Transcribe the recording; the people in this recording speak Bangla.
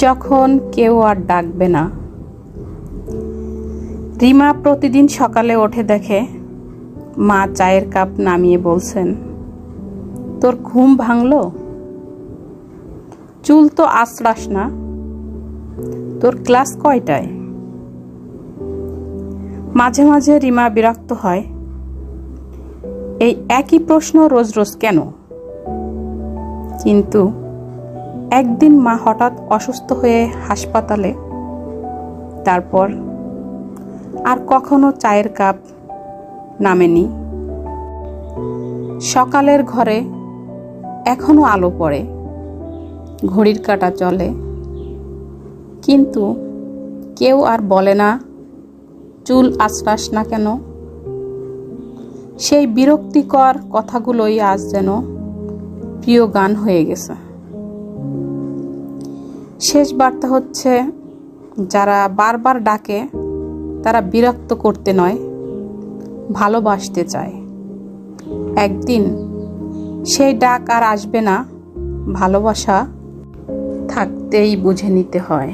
যখন কেউ আর ডাকবে না। রিমা প্রতিদিন সকালে উঠে দেখে মা চায়ের কাপ নামিয়ে বলছেন, তোর ঘুম ভাঙলো? চুল তো আঁচড়াস না, তোর ক্লাস কয়টায়? মাঝে মাঝে রিমা বিরক্ত হয়, এই একই প্রশ্ন রোজ রোজ কেন? কিন্তু একদিন মা হঠাৎ অসুস্থ হয়ে হাসপাতালে, তারপর আর কখনো চায়ের কাপ নামেনি। সকালের ঘরে এখনো আলো পড়ে, ঘড়ির কাঁটা চলে, কিন্তু কেউ আর বলে না চুল আঁচড়াস না কেন। সেই বিরক্তিকর কথাগুলোই আজ যেন প্রিয় গান হয়ে গেছে। শেষ বার্তা হচ্ছে, যারা বারবার ডাকে তারা বিরক্ত করতে নয়, ভালোবাসতে চায়। একদিন সেই ডাক আর আসবে না, ভালোবাসা থাকতেই বুঝে নিতে হয়।